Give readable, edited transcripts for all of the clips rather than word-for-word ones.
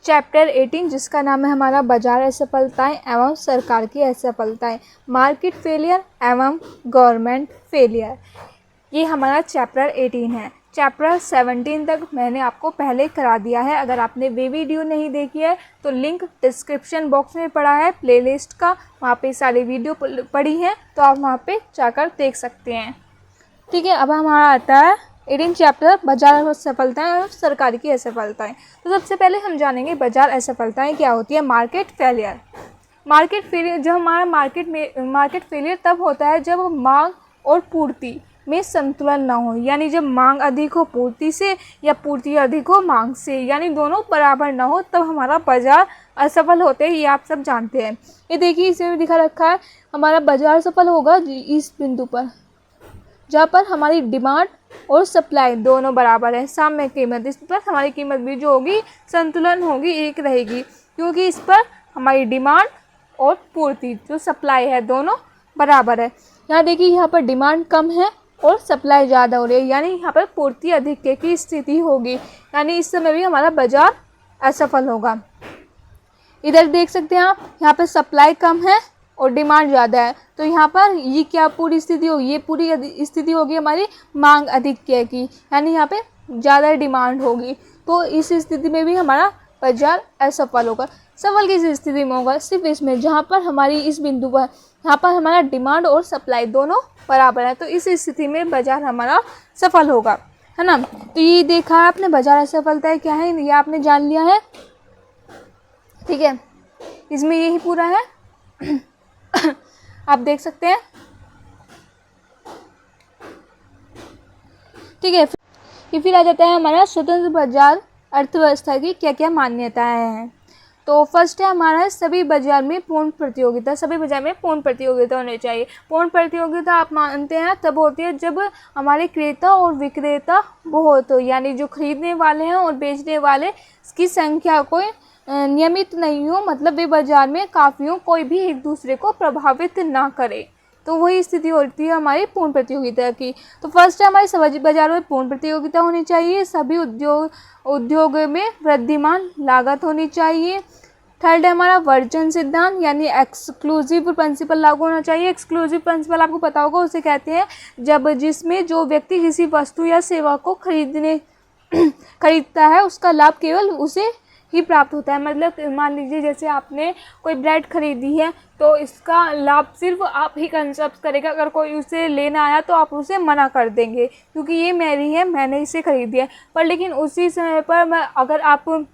Chapter 18 जिसका नाम है हमारा बाजार असफलताएं एवं सरकार की असफलताएं, मार्केट फेलियर एवं गवर्नमेंट फेलियर, ये हमारा चैप्टर 18 है। चैप्टर 17 तक मैंने आपको पहले करा दिया है। अगर आपने वे वीडियो नहीं देखी है तो लिंक डिस्क्रिप्शन बॉक्स में पड़ा है प्लेलिस्ट का, वहाँ पे सारी वीडियो पड़ी हैं तो आप वहाँ पे जाकर देख सकते हैं। ठीक है, अब हमारा आता है 18 चैप्टर बाजार असफलताएं और सरकार की असफलताएं। तो सबसे पहले हम जानेंगे बाजार असफलताएं क्या होती है। मार्केट फेलियर, मार्केट फेलियर जब हमारा मार्केट फेलियर तब होता है जब मांग और पूर्ति में संतुलन ना हो, यानी जब मांग अधिक हो पूर्ति से या पूर्ति अधिक हो मांग से, यानी दोनों बराबर ना हो, तब हमारा बाजार असफल होते हैं। ये आप सब जानते हैं। ये देखिए इसमें भी दिखा रखा है, हमारा बाजार सफल होगा इस बिंदु पर जहाँ पर हमारी डिमांड और सप्लाई दोनों बराबर है, साम्य कीमत, इस पर हमारी कीमत भी जो होगी संतुलन होगी, एक रहेगी, क्योंकि इस पर हमारी डिमांड और पूर्ति जो सप्लाई है दोनों बराबर है। यहाँ देखिए यहाँ पर डिमांड कम है और सप्लाई ज़्यादा हो रही है, यानी यहाँ पर पूर्ति अधिक की स्थिति होगी, यानी इस समय भी हमारा बाजार असफल होगा। इधर देख सकते हैं आप, यहाँ पर सप्लाई कम है और डिमांड ज़्यादा है, तो यहाँ पर ये क्या पूरी स्थिति होगी, ये पूरी स्थिति होगी हमारी मांग अधिक की, यानी यहाँ पे ज़्यादा डिमांड होगी, तो इस स्थिति में भी हमारा बाजार असफल होगा। सफल किस स्थिति में होगा, सिर्फ इसमें जहाँ पर हमारी इस बिंदु पर यहाँ पर हमारा डिमांड और सप्लाई दोनों बराबर है, तो इस स्थिति में बाजार हमारा सफल होगा, है ना। तो ये देखा है आपने, बाजार असफलता क्या है ये आपने जान लिया है। ठीक है, इसमें यही पूरा है आप देख सकते हैं। ठीक है, फिर आ जाता है हमारा स्वतंत्र बाजार अर्थव्यवस्था की क्या क्या मान्यताएं हैं। तो फर्स्ट है हमारा सभी बाजार में पूर्ण प्रतियोगिता, सभी बाजार में पूर्ण प्रतियोगिता होनी चाहिए। पूर्ण प्रतियोगिता आप मानते हैं तब होती है जब हमारे क्रेता और विक्रेता बहुत हो, यानी जो खरीदने वाले हैं और बेचने वाले की संख्या कोई नियमित नहीं हो, मतलब वे बाजार में काफ़ी हो, कोई भी एक दूसरे को प्रभावित ना करे, तो वही स्थिति होती है हमारी पूर्ण प्रतियोगिता की। तो फर्स्ट है हमारे सभी बाजारों में पूर्ण प्रतियोगिता होनी चाहिए, सभी उद्योग में वृद्धिमान लागत होनी चाहिए। थर्ड है हमारा वर्जन सिद्धांत, यानी एक्सक्लूसिव प्रिंसिपल लागू होना चाहिए। एक्सक्लूसिव प्रिंसिपल आपको पता होगा, उसे कहते हैं जब जिसमें जो व्यक्ति किसी वस्तु या सेवा को खरीदता है उसका लाभ केवल उसे ही प्राप्त होता है। मतलब मान लीजिए जैसे आपने कोई ब्रेड खरीदी है तो इसका लाभ सिर्फ आप ही कंजप्ट करेगा, अगर कोई उसे लेना आया तो आप उसे मना कर देंगे क्योंकि ये मेरी है, मैंने इसे खरीदी है। पर लेकिन उसी समय पर अगर आप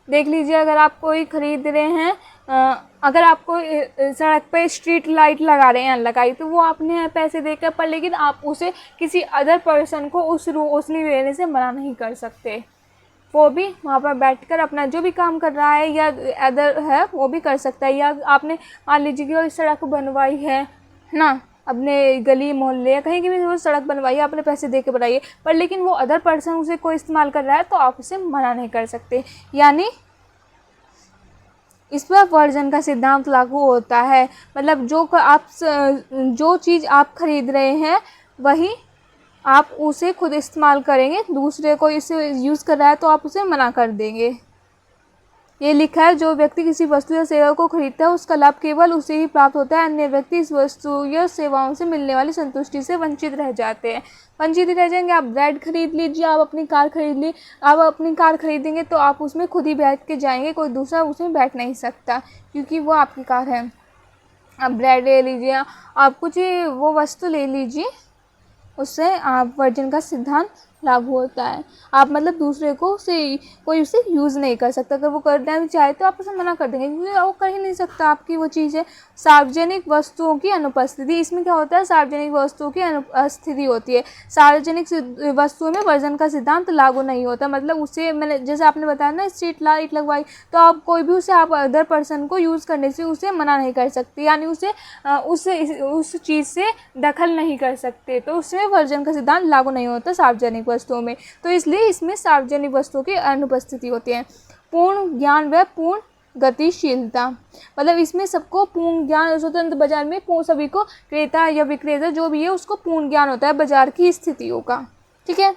देख लीजिए, अगर आप कोई खरीद रहे हैं, अगर आपको सड़क पे स्ट्रीट लाइट लगा रहे हैं लगाई, तो वो आपने पैसे देकर, पर लेकिन आप उसे किसी अदर पर्सन को उस रोशनी लेने से मना नहीं कर सकते। वो भी वहाँ पर बैठकर अपना जो भी काम कर रहा है या अदर है वो भी कर सकता है। या आपने मान लीजिए कि वो सड़क बनवाई है ना, अपने गली मोहल्ले या कहीं की भी वो सड़क बनवाई है, आपने पैसे दे के बनाई है, पर लेकिन वो अदर पर्सन उसे कोई इस्तेमाल कर रहा है तो आप उसे मना नहीं कर सकते, यानी इस पर वर्जन का सिद्धांत लागू होता है। मतलब जो चीज़ आप खरीद रहे हैं वही आप उसे खुद इस्तेमाल करेंगे, दूसरे को इसे यूज़ कर रहा है तो आप उसे मना कर देंगे। ये लिखा है जो व्यक्ति किसी वस्तु या सेवा को खरीदता है उसका लाभ केवल उसे ही प्राप्त होता है, अन्य व्यक्ति इस वस्तु या सेवाओं से मिलने वाली संतुष्टि से वंचित रह जाते हैं। वंचित रह जाएंगे। आप ब्रेड खरीद लीजिए, आप अपनी कार खरीद लीजिए, आप अपनी कार खरीदेंगे तो आप उसमें खुद ही बैठ के जाएंगे, कोई दूसरा उसमें बैठ नहीं सकता क्योंकि वो आपकी कार है। आप ब्रेड ले लीजिए, आप कुछ वो वस्तु ले लीजिए, उससे आप वर्जन का सिद्धांत लागू होता है। आप मतलब दूसरे को कोई उसे यूज़ नहीं कर सकता, अगर वो करना भी चाहे तो आप उसे मना कर देंगे क्योंकि वो कर ही नहीं सकता, आपकी वो चीज़ है। सार्वजनिक वस्तुओं की अनुपस्थिति, इसमें क्या होता है, सार्वजनिक वस्तुओं की अनुपस्थिति होती है। सार्वजनिक वस्तुओं में वर्जन का सिद्धांत लागू नहीं होता, मतलब उसे मैंने जैसे आपने बताया ना स्ट्रीट लाइट लगवाई, तो आप कोई भी उसे आप अदर पर्सन को यूज़ करने से उसे मना नहीं कर सकते, यानी उस चीज़ से दखल नहीं कर सकते, तो उसमें वर्जन का सिद्धांत लागू नहीं होता सार्वजनिक वस्तुओं में। तो इसलिए इसमें सार्वजनिक वस्तुओं की अनुपस्थिति होती है। पूर्ण ज्ञान व पूर्ण गतिशीलता, मतलब इसमें सबको पूर्ण ज्ञान, स्वतंत्र बाजार में सभी को क्रेता या विक्रेता जो भी है उसको पूर्ण ज्ञान होता है बाजार की स्थितियों का। ठीक है,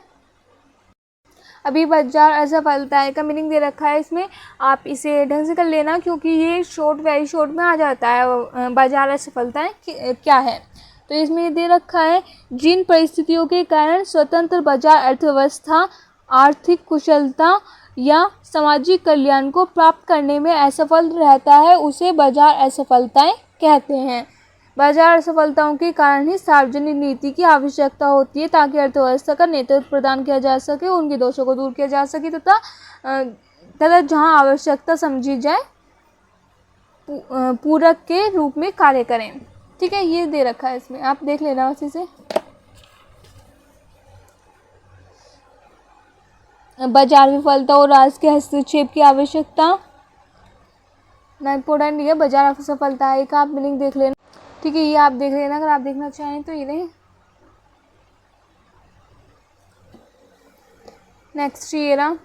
अभी बाजार असफलताएं का मीनिंग दे रखा है इसमें, आप इसे ढंग से कर लेना क्योंकि ये वेरी शॉर्ट में आ जाता है बाजार असफलताएं क्या है। तो इसमें ये दे रखा है, जिन परिस्थितियों के कारण स्वतंत्र बाजार अर्थव्यवस्था आर्थिक कुशलता या सामाजिक कल्याण को प्राप्त करने में असफल रहता है उसे बाजार असफलताएं कहते हैं। बाजार असफलताओं के कारण ही सार्वजनिक नीति की आवश्यकता होती है ताकि अर्थव्यवस्था का नेतृत्व प्रदान किया जा सके, उनके दोषों को दूर किया जा सके तथा जहां आवश्यकता समझी जाए पूरक के रूप में कार्य करें। ठीक है, ये दे रखा है इसमें, आप देख लेना उसी से। बाजार विफलता और राष्ट्र के हस्तक्षेप की आवश्यकता ना इम्पोर्टेंट नहीं है, बाजार असफलता है का आप मीनिंग देख लेना। ठीक है, ये आप देख लेना अगर आप देखना चाहें तो। ये रहे नेक्स्ट, ये रहा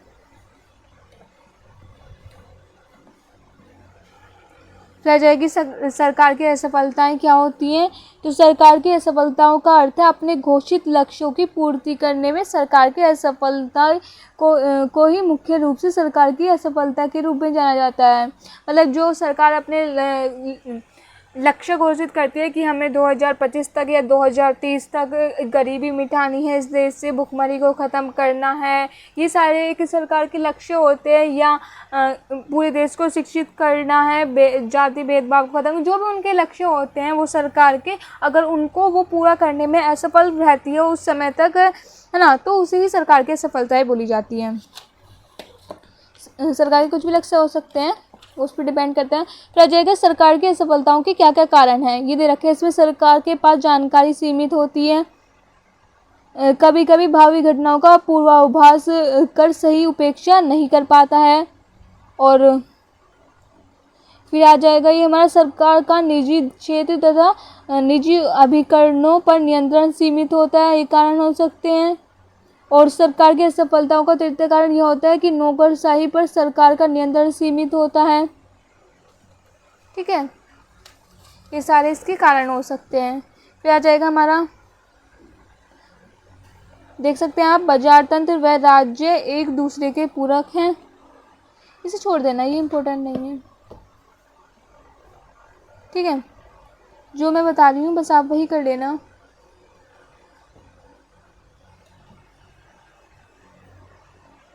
रह जाएगी सरकार की असफलताएं क्या होती हैं। तो सरकार की असफलताओं का अर्थ है अपने घोषित लक्ष्यों की पूर्ति करने में सरकार की असफलता को ही मुख्य रूप से सरकार की असफलता के रूप में जाना जाता है। मतलब जो सरकार अपने लक्ष्य घोषित करती है कि हमें 2025 तक या 2030 तक गरीबी मिटानी है, इस देश से भुखमरी को ख़त्म करना है, ये सारे एक सरकार के लक्ष्य होते हैं। या पूरे देश को शिक्षित करना है, जाति भेदभाव को ख़त्म, जो भी उनके लक्ष्य होते हैं वो सरकार के, अगर उनको वो पूरा करने में असफल रहती है उस समय तक, है ना, तो उसे ही सरकार की सफलताएँ बोली जाती हैं। सरकार के कुछ भी लक्ष्य हो सकते हैं, उस पर डिपेंड करता है। प्रजाएगा सरकार की असफलताओं के क्या क्या कारण हैं, ये दे रखे हैं इसमें। सरकार के पास जानकारी सीमित होती है, कभी कभी भावी घटनाओं का पूर्वाभास कर सही उपेक्षा नहीं कर पाता है। और फिर आ जाएगा ये हमारा सरकार का निजी क्षेत्र तथा निजी अभिकरणों पर नियंत्रण सीमित होता है, ये कारण हो सकते हैं। और सरकार की असफलताओं का तृतीय कारण यह होता है कि नौकरशाही पर सरकार का नियंत्रण सीमित होता है। ठीक है, ये सारे इसके कारण हो सकते हैं। फिर आ जाएगा हमारा, देख सकते हैं आप, बाजार तंत्र व राज्य एक दूसरे के पूरक हैं। इसे छोड़ देना, ये इम्पोर्टेंट नहीं है। ठीक है, जो मैं बता रही हूँ बस आप वही कर लेना।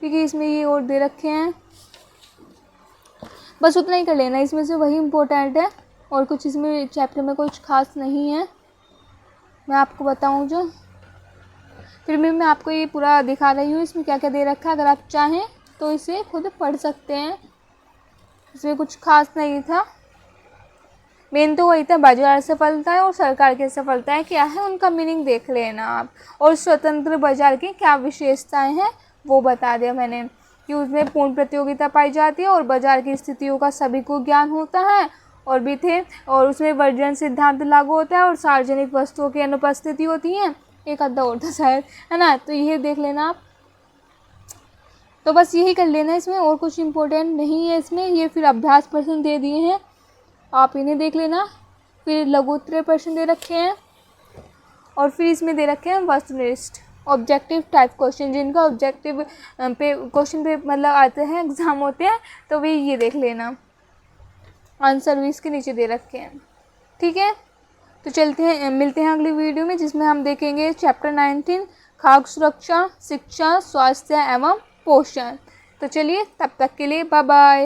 ठीक है, इसमें ये और दे रखे हैं, बस उतना ही कर लेना, इसमें से वही इम्पोर्टेंट है और कुछ इसमें चैप्टर में कुछ खास नहीं है। मैं आपको बताऊं जो, फिर भी मैं आपको ये पूरा दिखा रही हूँ इसमें क्या क्या दे रखा है। अगर आप चाहें तो इसे खुद पढ़ सकते हैं, इसमें कुछ खास नहीं था। मेन तो वही था, बाजार असफलताएं और सरकार की असफलताएं क्या है उनका मीनिंग देख लेना आप। और स्वतंत्र बाजार की क्या विशेषताएं हैं वो बता दिया मैंने, कि उसमें पूर्ण प्रतियोगिता पाई जाती है और बाजार की स्थितियों का सभी को ज्ञान होता है, और भी थे, और उसमें वर्जन सिद्धांत लागू होता है और सार्वजनिक वस्तुओं की अनुपस्थिति होती है, एक आधा और था शायद, है ना। तो ये देख लेना आप, तो बस यही कर लेना इसमें, और कुछ इम्पोर्टेंट नहीं है इसमें। ये फिर अभ्यास प्रश्न दे दिए हैं, आप इन्हें देख लेना। फिर लघुत्तरीय प्रश्न दे रखे हैं, और फिर इसमें दे रखे हैं वस्तुनिष्ठ ऑब्जेक्टिव टाइप क्वेश्चन, जिनका ऑब्जेक्टिव पे क्वेश्चन पे मतलब आते हैं, एग्जाम होते हैं, तो वे ये देख लेना, आंसर भी इसके नीचे दे रखे हैं। ठीक है, तो चलते हैं, मिलते हैं अगली वीडियो में, जिसमें हम देखेंगे चैप्टर 19 खाद्य सुरक्षा, शिक्षा, स्वास्थ्य एवं पोषण। तो चलिए, तब तक के लिए बाय बाय।